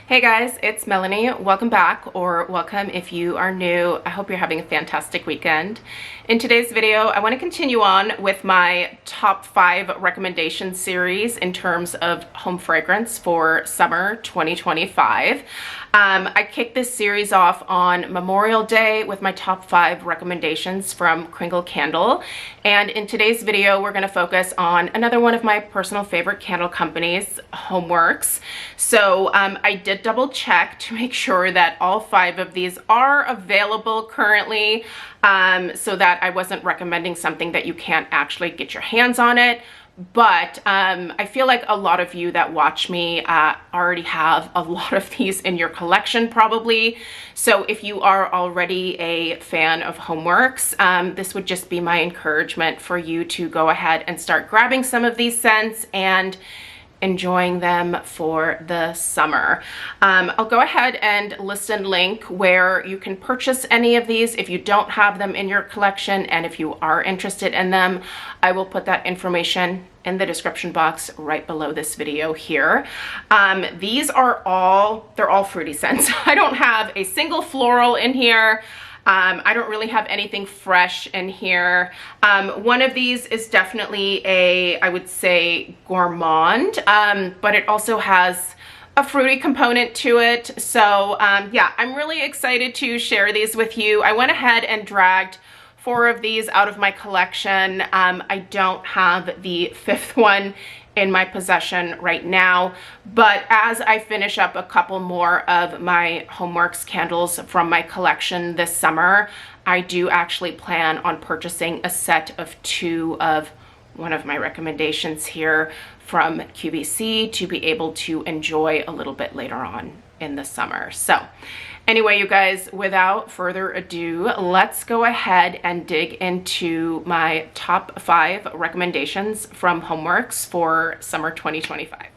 Hey guys, it's Melanie. Welcome back, or welcome if you are new. I hope you're having a fantastic weekend. In today's video, I want to continue on with my top 5 recommendation series in terms of home fragrance for summer 2025. I kicked this series off on Memorial Day with my top 5 recommendations from Kringle Candle. And in today's video, we're going to focus on another one of my personal favorite candle companies, HomeWorx. So I did double check to make sure that all 5 of these are available currently, so that I wasn't recommending something that you can't actually get your hands on it. But I feel like a lot of you that watch me already have a lot of these in your collection probably. So if you are already a fan of HomeWorx, this would just be my encouragement for you to go ahead and start grabbing some of these scents and enjoying them for the summer. I'll go ahead and list and link where you can purchase any of these if you don't have them in your collection, and if you are interested in them, I will put that information in the description box right below this video here. These are they're all fruity scents. I don't have a single floral in here. I don't really have anything fresh in here. One of these is definitely I would say gourmand, but it also has a fruity component to it. So yeah, I'm really excited to share these with you. I went ahead and dragged 4 of these out of my collection. I don't have the 5th one in my possession right now, but as I finish up a couple more of my HomeWorx candles from my collection this summer, I do actually plan on purchasing a set of 2 of one of my recommendations here from QVC to be able to enjoy a little bit later on in the summer. So anyway, you guys, without further ado, let's go ahead and dig into my top 5 recommendations from HomeWorx for summer 2025.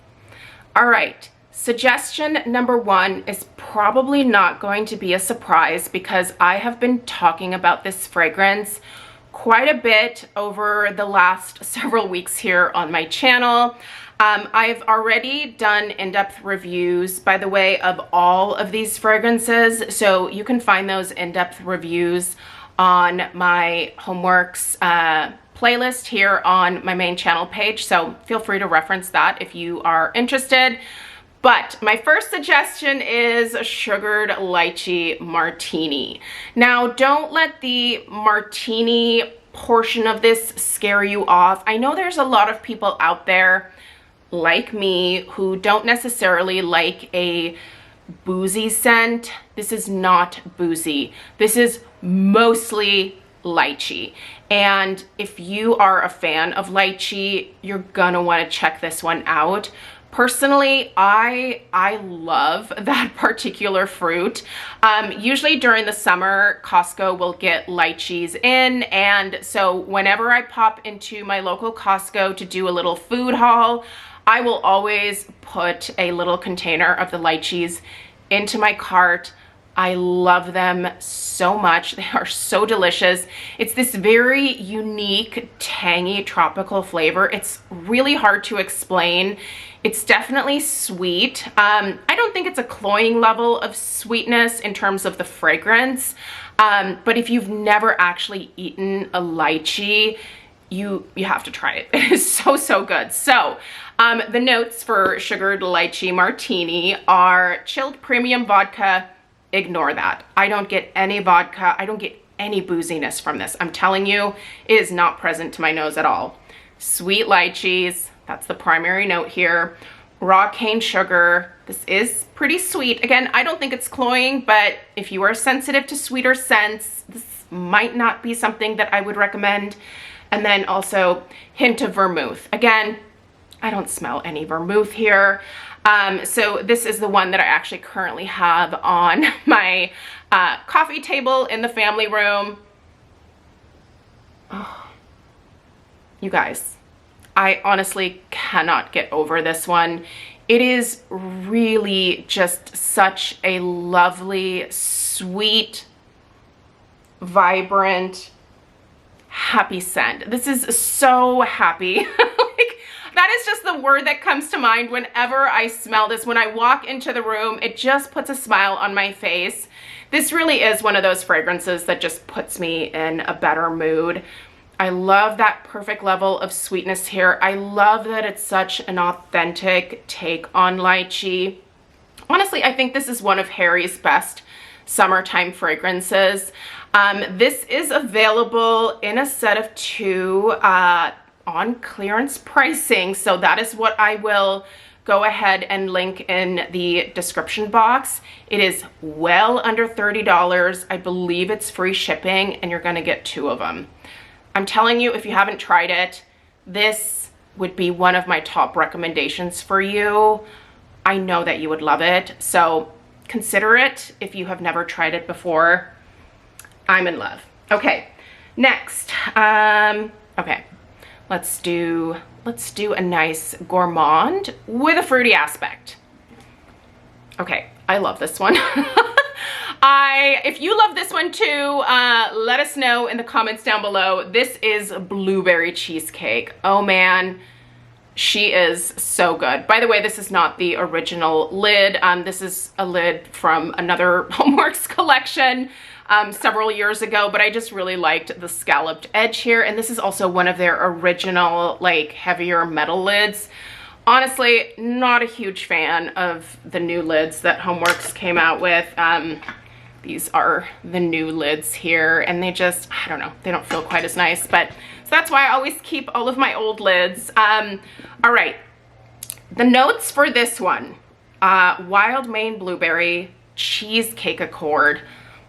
All right, suggestion number 1 is probably not going to be a surprise because I have been talking about this fragrance quite a bit over the last several weeks here on my channel. I've already done in-depth reviews, by the way, of all of these fragrances, so you can find those in-depth reviews on my HomeWorx playlist here on my main channel page, so feel free to reference that if you are interested. But my first suggestion is sugared lychee martini. Now, don't let the martini portion of this scare you off. I know there's a lot of people out there like me who don't necessarily like a boozy scent. This is not boozy. This is mostly lychee. And if you are a fan of lychee, you're gonna want to check this one out. Personally, I love that particular fruit. Usually during the summer, Costco will get lychees in, and so whenever I pop into my local Costco to do a little food haul, I will always put a little container of the lychees into my cart. I love them so much. They are so delicious. It's this very unique, tangy, tropical flavor. It's really hard to explain. It's definitely sweet. I don't think it's a cloying level of sweetness in terms of the fragrance, but if you've never actually eaten a lychee, you have to try it. It is so good. So the notes for sugared lychee martini are chilled premium vodka. Ignore that. I don't get any vodka. I don't get any booziness from this. I'm telling you, it is not present to my nose at all. Sweet lychees, that's the primary note here. Raw cane sugar. This is pretty sweet. Again, I don't think it's cloying, but if you are sensitive to sweeter scents, this might not be something that I would recommend. And then also hint of vermouth. Again, I don't smell any vermouth here. So this is the one that I actually currently have on my coffee table in the family room. Oh, you guys, I honestly cannot get over this one. It is really just such a lovely, sweet, vibrant, happy scent. This is so happy. Like, That is just the word that comes to mind whenever I smell this. When I walk into the room, it just puts a smile on my face. This really is one of those fragrances that just puts me in a better mood. I love that perfect level of sweetness here. I love that it's such an authentic take on lychee. Honestly, I think this is one of Harry's best summertime fragrances. This is available in a set of 2 on clearance pricing, so that is what I will go ahead and link in the description box. It is well under $30. I believe it's free shipping, and you're gonna get 2 of them. I'm telling you, if you haven't tried it, this would be one of my top recommendations for you. I know that you would love it, so consider it if you have never tried it before. I'm in love. Okay, next, okay, let's do a nice gourmand with a fruity aspect. Okay, I love this one. If you love this one too, let us know in the comments down below. This is blueberry cheesecake. Oh man, she is so good. By the way, this is not the original lid. This is a lid from another HomeWorx collection several years ago, but I just really liked the scalloped edge here. And this is also one of their original, like, heavier metal lids. Honestly, not a huge fan of the new lids that HomeWorx came out with. These are the new lids here, and they just, I don't know, they don't feel quite as nice, but so that's why I always keep all of my old lids. All right, the notes for this one, wild Maine blueberry, cheesecake accord,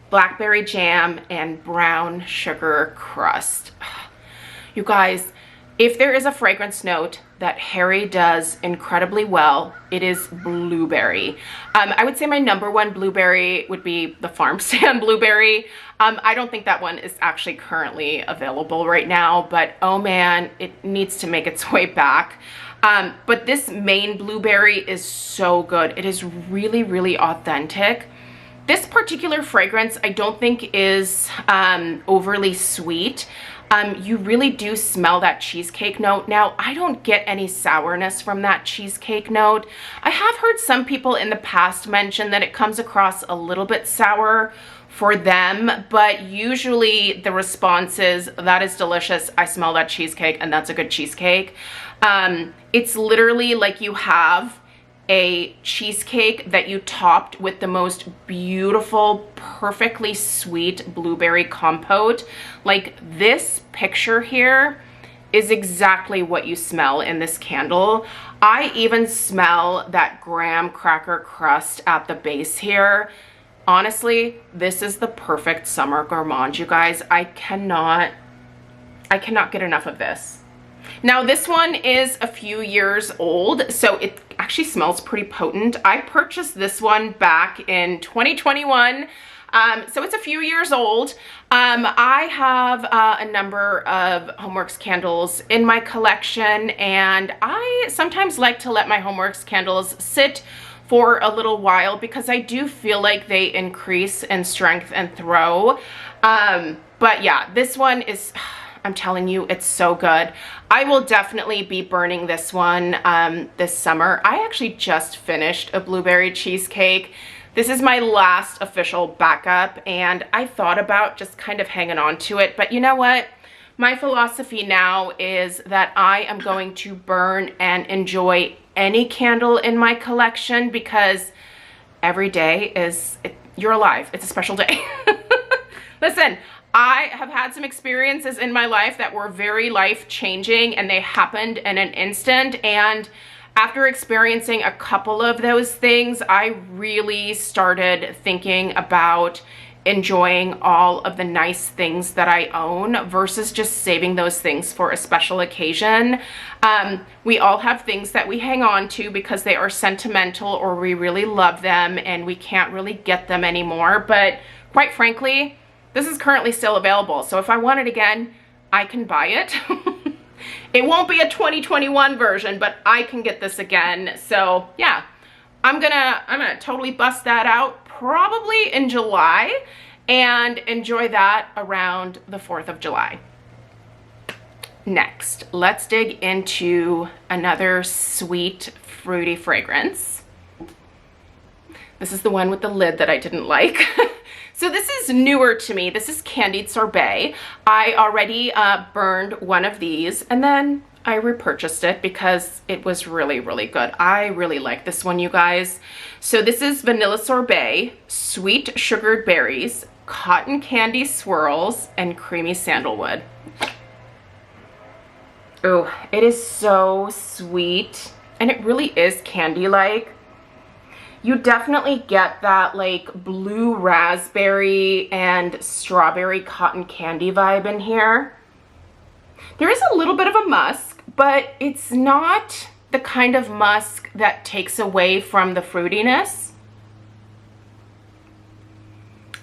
blackberry jam, and brown sugar crust. You guys, if there is a fragrance note that Harry does incredibly well, it is blueberry. I would say my #1 blueberry would be the Farmstand blueberry. I don't think that one is actually currently available right now, but oh man, it needs to make its way back. But this Maine blueberry is so good. It is really, really authentic. This particular fragrance I don't think is overly sweet. You really do smell that cheesecake note. Now, I don't get any sourness from that cheesecake note. I have heard some people in the past mention that it comes across a little bit sour for them, but usually the response is, that is delicious, I smell that cheesecake, and that's a good cheesecake. It's literally like you have a cheesecake that you topped with the most beautiful, perfectly sweet blueberry compote. Like, this picture here is exactly what you smell in this candle. I even smell that graham cracker crust at the base here. Honestly, this is the perfect summer gourmand, you guys. I cannot get enough of this. Now, this one is a few years old, so it actually smells pretty potent. I purchased this one back in 2021, so it's a few years old. I have a number of HomeWorx candles in my collection, and I sometimes like to let my HomeWorx candles sit for a little while because I do feel like they increase in strength and throw. But yeah, this one is, I'm telling you, it's so good. I will definitely be burning this one this summer. I actually just finished a blueberry cheesecake. This is my last official backup, and I thought about just kind of hanging on to it, but you know what? My philosophy now is that I am going to burn and enjoy any candle in my collection because every day is, you're alive. It's a special day. Listen, I have had some experiences in my life that were very life-changing, and they happened in an instant, and after experiencing a couple of those things, I really started thinking about enjoying all of the nice things that I own versus just saving those things for a special occasion. We all have things that we hang on to because they are sentimental or we really love them and we can't really get them anymore, but quite frankly, this is currently still available, so if I want it again, I can buy it. It won't be a 2021 version, but I can get this again. So yeah, I'm gonna totally bust that out probably in July and enjoy that around the 4th of July. next, let's dig into another sweet, fruity fragrance. This is the one with the lid that I didn't like. So this is newer to me. This is Candied Sorbet. I already burned one of these and then I repurchased it because it was really, really good. I really like this one, you guys. So this is Vanilla Sorbet, Sweet Sugared Berries, Cotton Candy Swirls, and Creamy Sandalwood. Oh, it is so sweet and it really is candy-like. You definitely get that like blue raspberry and strawberry cotton candy vibe in here. There is a little bit of a musk, but it's not the kind of musk that takes away from the fruitiness.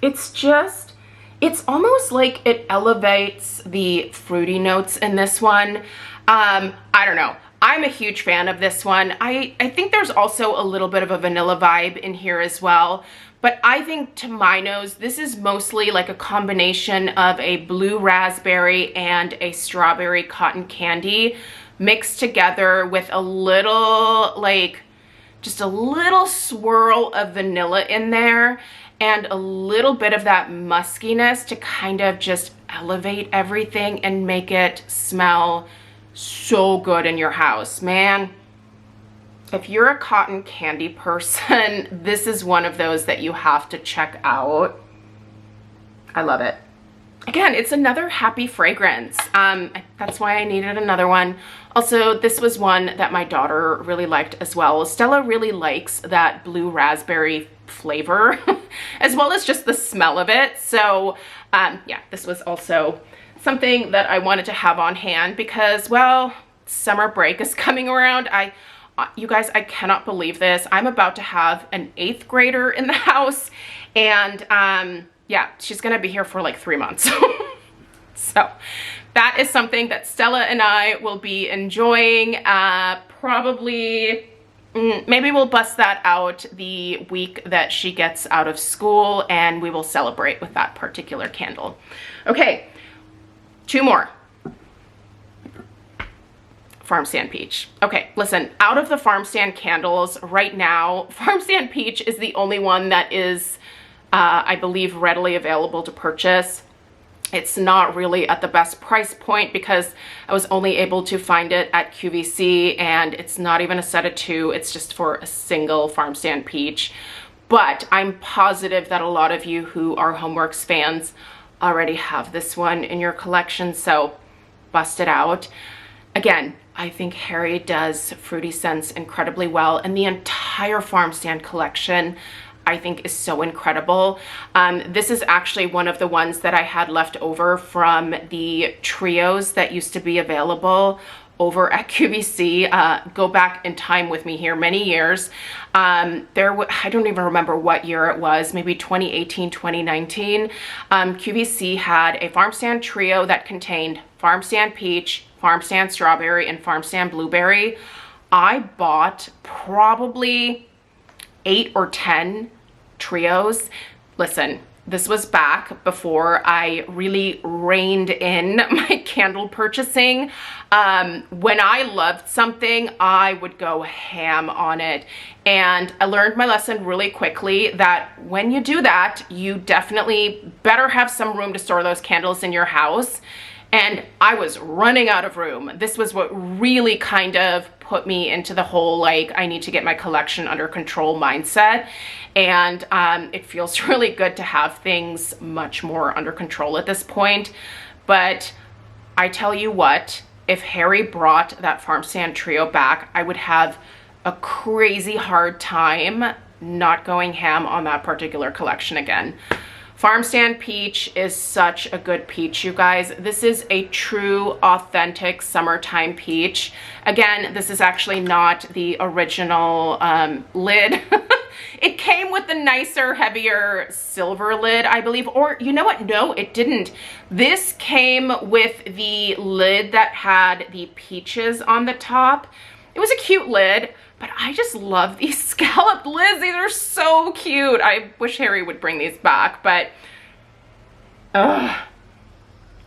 It's just, it's almost like it elevates the fruity notes in this one. I don't know. I'm a huge fan of this one. I think there's also a little bit of a vanilla vibe in here as well. But I think to my nose, this is mostly like a combination of a blue raspberry and a strawberry cotton candy mixed together with a little, like, just a little swirl of vanilla in there and a little bit of that muskiness to kind of just elevate everything and make it smell so good in your house. Man, if you're a cotton candy person, this is one of those that you have to check out. I love it. Again, it's another happy fragrance. That's why I needed another one. Also, this was one that my daughter really liked as well. Stella really likes that blue raspberry flavor, as well as just the smell of it. So yeah, this was also something that I wanted to have on hand because, well, summer break is coming around. You guys, I cannot believe this. I'm about to have an 8th grader in the house and yeah, she's gonna be here for like 3 months. So that is something that Stella and I will be enjoying. Probably, maybe we'll bust that out the week that she gets out of school and we will celebrate with that particular candle. Okay. 2 more. Farmstand Peach. Okay, listen, out of the Farmstand candles right now, Farmstand Peach is the only one that is, I believe, readily available to purchase. It's not really at the best price point because I was only able to find it at QVC and it's not even a set of 2. It's just for a single Farmstand Peach. But I'm positive that a lot of you who are HomeWorx fans already have this one in your collection, so bust it out. Again, I think Harry does fruity scents incredibly well, and the entire Farmstand collection I think is so incredible. This is actually one of the ones that I had left over from the trios that used to be available over at QVC. Go back in time with me here many years. I don't even remember what year it was, maybe 2018, 2019. QVC had a Farmstand trio that contained Farmstand Peach, Farmstand Strawberry, and Farmstand Blueberry. I bought probably 8 or 10 trios. Listen, this was back before I really reined in my candle purchasing. When I loved something, I would go ham on it. And I learned my lesson really quickly that when you do that, you definitely better have some room to store those candles in your house. And I was running out of room. This was what really kind of put me into the whole, like, I need to get my collection under control mindset. And it feels really good to have things much more under control at this point. But I tell you what, if Harry brought that Farmstand trio back, I would have a crazy hard time not going ham on that particular collection again. Farmstand Peach is such a good peach, you guys. This is a true, authentic summertime peach. Again, this is actually not the original lid. It came with the nicer, heavier silver lid, I believe. Or, you know what? No, it didn't. This came with the lid that had the peaches on the top. It was a cute lid, but I just love these scalloped lids. These are so cute. I wish Harry would bring these back, but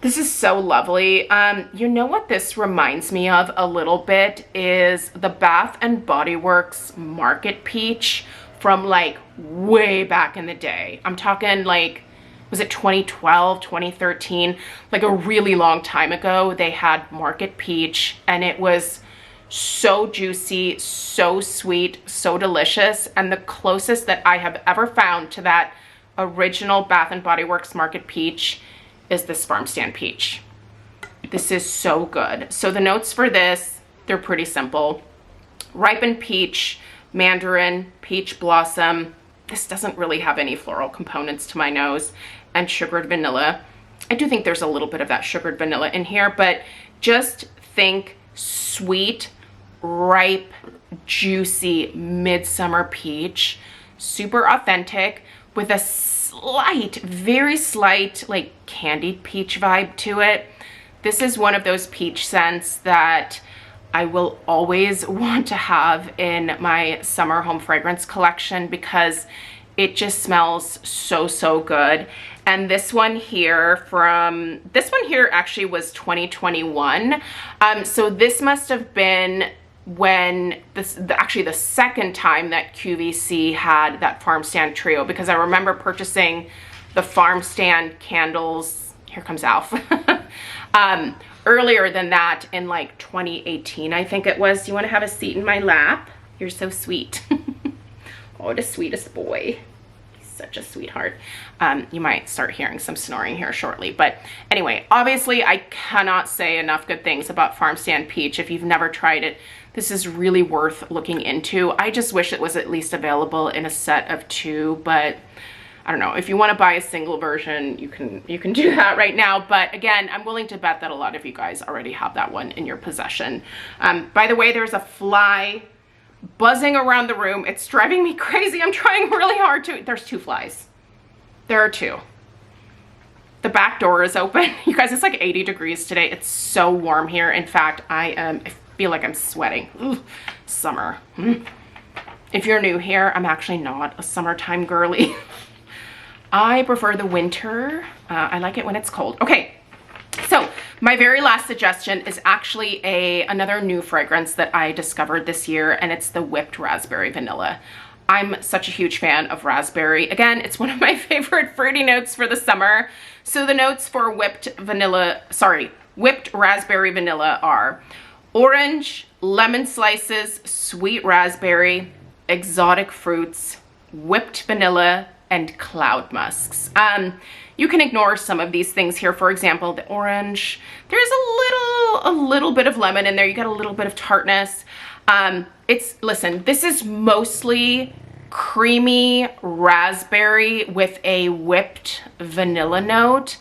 This is so lovely. You know what this reminds me of a little bit is the Bath and Body Works Market Peach from like way back in the day. I'm talking like, was it 2012, 2013? Like a really long time ago, they had Market Peach and it was so juicy, so sweet, so delicious. And the closest that I have ever found to that original Bath and Body Works Market Peach is this Farmstand Peach. This is so good. So the notes for this, they're pretty simple. Ripened peach, mandarin, peach blossom. This doesn't really have any floral components to my nose, and sugared vanilla. I do think there's a little bit of that sugared vanilla in here, but just think sweet, ripe, juicy midsummer peach, super authentic with a slight, very slight, like candied peach vibe to it. This is one of those peach scents that I will always want to have in my summer home fragrance collection because it just smells so, so good. And this one here actually was 2021. So this must have been when actually the second time that QVC had that Farmstand trio, because I remember purchasing the Farmstand candles, here comes Alf, earlier than that in like 2018, I think it was. You want to have a seat in my lap? You're so sweet. Oh, the sweetest boy. He's such a sweetheart. You might start hearing some snoring here shortly. But anyway, obviously I cannot say enough good things about Farmstand Peach. If you've never tried it, this is really worth looking into. I just wish it was at least available in a set of 2, but I don't know. If you want to buy a single version, you can do that right now. But again, I'm willing to bet that a lot of you guys already have that one in your possession. By the way, there's a fly buzzing around the room. It's driving me crazy. I'm trying really hard to, there's 2 flies. There are 2. The back door is open. You guys, it's like 80 degrees today. It's so warm here. In fact, I feel like I'm sweating. Ooh, summer. If you're new here, I'm actually not a summertime girly. I prefer the winter. I like it when it's cold. Okay, so my very last suggestion is actually another new fragrance that I discovered this year, and it's the whipped raspberry vanilla. I'm such a huge fan of raspberry. Again, it's one of my favorite fruity notes for the summer. So the notes for whipped raspberry vanilla are orange, lemon slices, sweet raspberry, exotic fruits, whipped vanilla, and cloud musks. You can ignore some of these things here. For example, the orange, there's a little bit of lemon in there. You got a little bit of tartness. Listen, this is mostly creamy raspberry with a whipped vanilla note.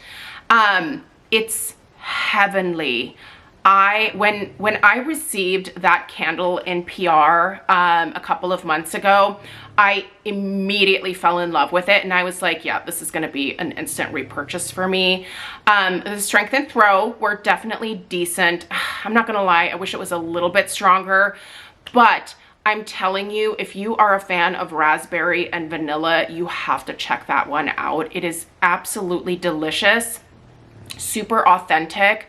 It's heavenly. When I received that candle in PR a couple of months ago, I immediately fell in love with it, and I was like, yeah, this is going to be an instant repurchase for me. The strength and throw were definitely decent. I'm not gonna lie, I wish it was a little bit stronger, but I'm telling you, if you are a fan of raspberry and vanilla, you have to check that one out. It is absolutely delicious, super authentic.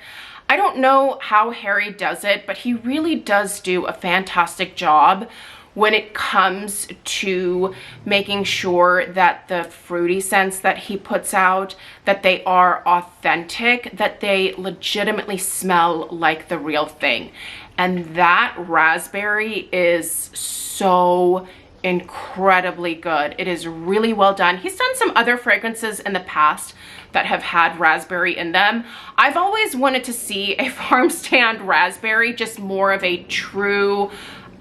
I don't know how Harry does it, but he really does do a fantastic job when it comes to making sure that the fruity scents that he puts out, that they are authentic, that they legitimately smell like the real thing. And that raspberry is so incredibly good. It is really well done. He's done some other fragrances in the past that have had raspberry in them. I've always wanted to see a Farmstand raspberry, just more of a true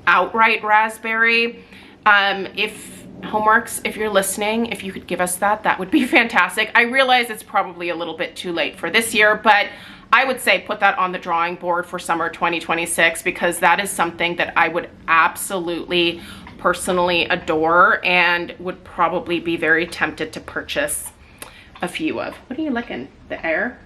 outright raspberry. If HomeWorx, if you're listening, if you could give us that, that would be fantastic. I realize it's probably a little bit too late for this year, but I would say put that on the drawing board for summer 2026, because that is something that I would absolutely personally adore and would probably be very tempted to purchase a few of. What are you licking? The air?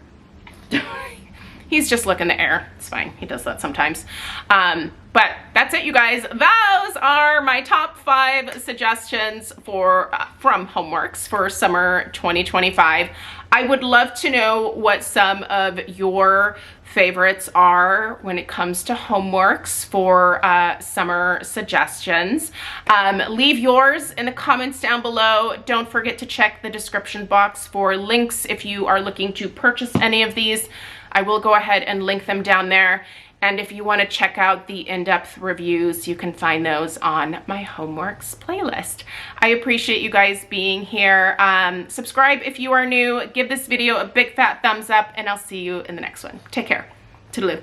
He's just looking the air. It's fine. He does that sometimes. But that's it, you guys. Those are my top 5 suggestions for from HomeWorx for summer 2025. I would love to know what some of your favorites are when it comes to HomeWorx for summer suggestions. Leave yours in the comments down below. Don't forget to check the description box for links if you are looking to purchase any of these. I will go ahead and link them down there. And if you want to check out the in-depth reviews, you can find those on my HomeWorx playlist. I appreciate you guys being here. Subscribe if you are new. Give this video a big fat thumbs up, and I'll see you in the next one. Take care. Toodaloo.